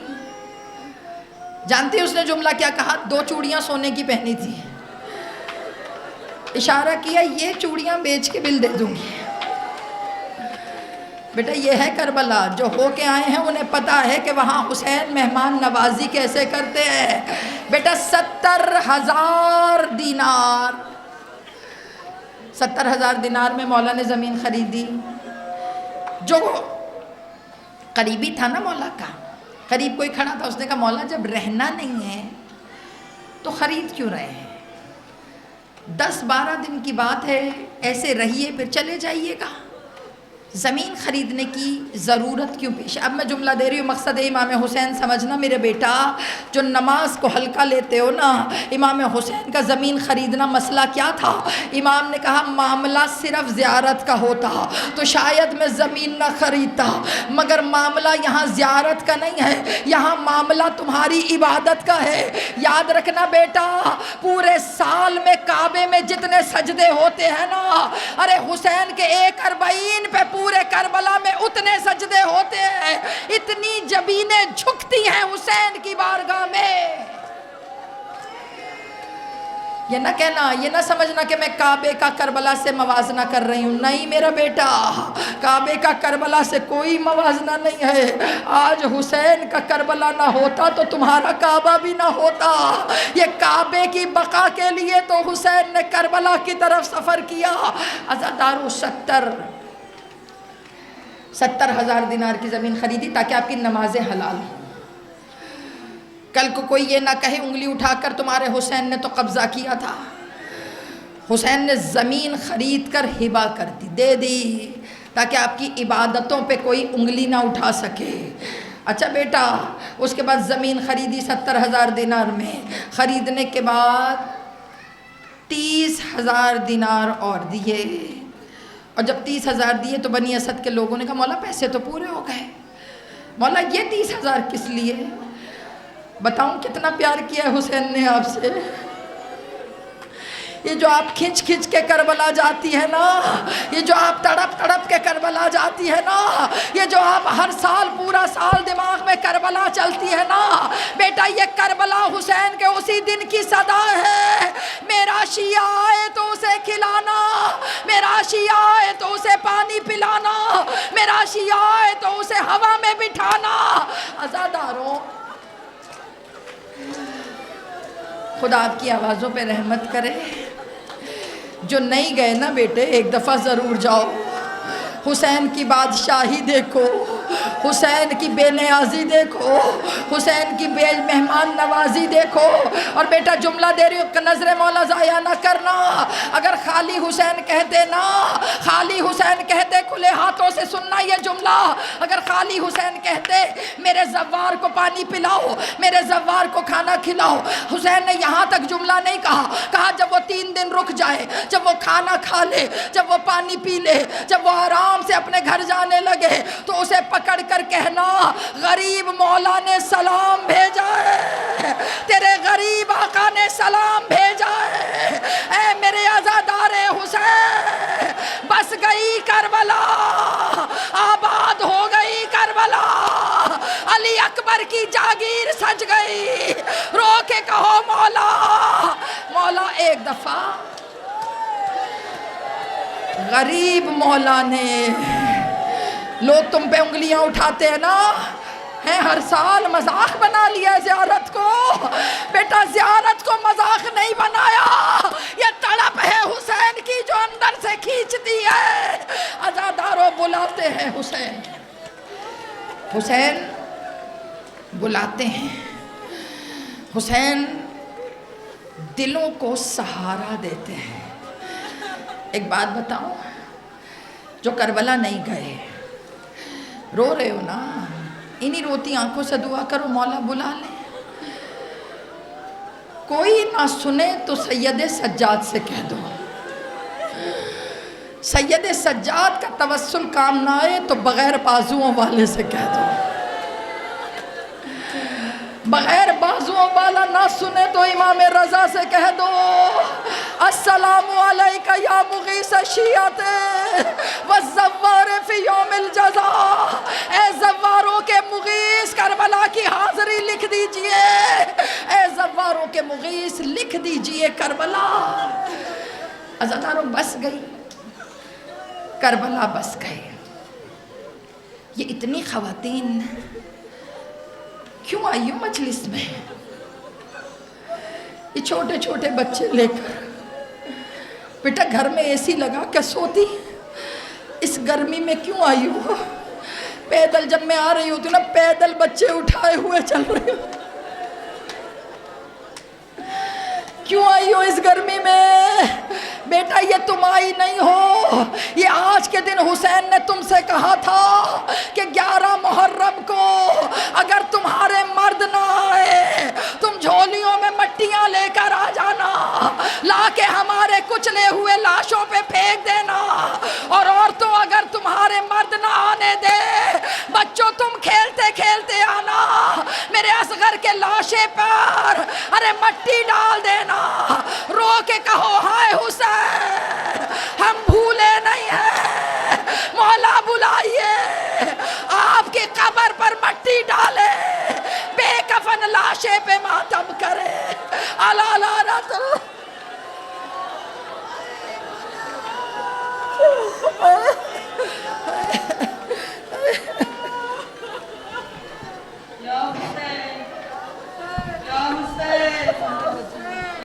A: جانتی اس نے جملہ کیا کہا؟ 2 چوڑیاں سونے کی پہنی تھی، اشارہ کیا یہ چوڑیاں بیچ کے بل دے دوں گی. بیٹا یہ ہے کربلا. جو ہو کے آئے ہیں انہیں پتا ہے کہ وہاں حسین مہمان نوازی کیسے کرتے ہیں. بیٹا 70,000 دینار، 70,000 دینار میں مولا نے زمین خریدی. جو قریبی تھا نا مولا کا، قریب کوئی کھڑا تھا، اس نے کہا مولا جب رہنا نہیں ہے تو خرید کیوں رہے ہیں؟ 10-12 دن کی بات ہے، ایسے رہیے پھر چلے جائیے گا. زمین خریدنے کی ضرورت کیوں پیش؟ اب میں جملہ دے رہی ہوں، مقصد امام حسین سمجھنا میرے بیٹا. جو نماز کو ہلکا لیتے ہو نا، امام حسین کا زمین خریدنا مسئلہ کیا تھا؟ امام نے کہا معاملہ صرف زیارت کا ہوتا تو شاید میں زمین نہ خریدتا، مگر معاملہ یہاں زیارت کا نہیں ہے، یہاں معاملہ تمہاری عبادت کا ہے. یاد رکھنا بیٹا، پورے سال میں کعبے میں جتنے سجدے ہوتے ہیں نا، ارے حسین کے 1 اربعین پہ پورے کربلا میں اتنے سجدے ہوتے ہیں. اتنی جبینیں جھکتی ہیں حسین کی بارگاہ میں. یہ نہ کہنا، یہ نہ سمجھنا کہ میں کعبے کا کربلا سے موازنہ کر رہی ہوں. نہیں میرا بیٹا، کعبے کا کربلا سے کوئی موازنہ نہیں ہے. آج حسین کا کربلا نہ ہوتا تو تمہارا کعبہ بھی نہ ہوتا. یہ کعبے کی بقا کے لیے تو حسین نے کربلا کی طرف سفر کیا. عزادارو 70,000 دینار کی زمین خریدی تاکہ آپ کی نمازیں حلال ہوں. کل کو کوئی یہ نہ کہے انگلی اٹھا کر تمہارے حسین نے تو قبضہ کیا تھا. حسین نے زمین خرید کر ہبہ کر دی، دے دی، تاکہ آپ کی عبادتوں پہ کوئی انگلی نہ اٹھا سکے. اچھا بیٹا، اس کے بعد زمین خریدی 70,000 دینار میں. خریدنے کے بعد 30,000 دینار اور دیے. اور جب 30,000 دیے تو بنی اسد کے لوگوں نے کہا مولا پیسے تو پورے ہو گئے، مولا یہ 30,000 کس لیے؟ بتاؤں کتنا پیار کیا ہے حسین نے آپ سے. یہ جو آپ کھنچ کھنچ کے کربلا جاتی ہے نا، یہ جو آپ تڑپ تڑپ کے کربلا جاتی ہے نا، یہ جو آپ ہر سال پورا سال دماغ میں کربلا چلتی ہے نا، بیٹا یہ کربلا حسین کے اسی دن کی صدا ہے. میرا شیعہ آئے تو اسے کھلانا، میرا شیعہ آئے تو اسے پانی پلانا، میرا شیعہ آئے تو اسے ہوا میں بٹھانا. عزاداروں، خدا آپ کی آوازوں پہ رحمت کرے. جو نہیں گئے نا بیٹے، ایک دفعہ ضرور جاؤ. حسین کی بادشاہی دیکھو، حسین کی بے نیازی دیکھو، حسین کی بے مہمان نوازی دیکھو. اور بیٹا جملہ دے رہی ہوں، نظر مولا ضائع نہ کرنا. اگر خالی حسین کہتے نا، خالی حسین کہتے، کھلے ہاتھوں سے سننا یہ جملہ، اگر خالی حسین کہتے میرے زوار کو پانی پلاؤ، میرے زوار کو کھانا کھلاؤ، حسین نے یہاں تک جملہ نہیں کہا جب وہ 3 دن رک جائے، جب وہ کھانا کھا لے، جب وہ پانی پی لے، جب وہ آرام سے اپنے گھر جانے لگے تو اسے پکڑ کر کہنا غریب مولا نے سلام بھیجا ہے، تیرے غریب آقا نے سلام بھیجا ہے، اے میرے عزادار حسین بس گئی کربلا، آباد ہو گئی کربلا، علی اکبر کی جاگیر سج گئی، رو کے کہو مولا مولا۔ ایک دفعہ غریب مولا نے، لوگ تم پہ انگلیاں اٹھاتے ہیں نا، ہیں ہر سال مذاق بنا لیا زیارت کو، بیٹا زیارت کو مذاق نہیں بنایا، یہ تڑپ ہے حسین کی جو اندر سے کھینچتی ہے۔ عزاداروں بلاتے ہیں حسین، حسین بلاتے ہیں، حسین دلوں کو سہارا دیتے ہیں۔ ایک بات بتاؤں، جو کربلا نہیں گئے رو رہے ہو نا، انہی روتی آنکھوں سے دعا کرو مولا بلا لے۔ کوئی نہ سنے تو سید سجاد سے کہہ دو، سید سجاد کا توسل کام نہ آئے تو بغیر بازوؤں والے سے کہہ دو، بغیر بازوؤں والا نہ سنے تو امام رضا سے کہہ دو السلام علیکہ یا مغیث الشیعۃ والزوار فی یوم الجزا۔ اے زواروں کے مغیث کربلا کی حاضری لکھ دیجئے، اے زواروں کے مغیث لکھ دیجئے کربلا۔ عزاداروں بس گئی کربلا، بس گئی۔ یہ اتنی خواتین کیوں آئی ہو مجلس میں؟ یہ چھوٹے چھوٹے بچے لے کر، بیٹا گھر میں اے سی لگا کے سوتی، اس گرمی میں کیوں آئی ہو؟ پیدل جب میں آ رہی ہوتی نا، پیدل بچے اٹھائے ہوئے چل رہے ہو، کیوں آئی ہو اس گرمی میں؟ بیٹا یہ تم آئی نہیں ہو، یہ آج کے دن حسین نے تم سے کہا تھا کہ 11 محرم کو اگر تمہارے مرد نہ آئے تم جھولیوں میں مٹیاں لے کر آ جانا، لا کے ہمارے کچلے ہوئے لاشوں پہ پھینک دینا، اور عورتوں اگر تمہارے مرد نہ آنے دے، بچوں تم کھیلتے کھیلتے آنا، میرے اصغر کے لاشے پر ارے مٹی ڈال دینا، رو کے کہو ہائے حسین ہم بھولے نہیں ہیں، مولا بلائیے، آپ کی قبر پر مٹی ڈالے، بے کفن لاشے پہ ماتم کرے۔ اللہ لعنت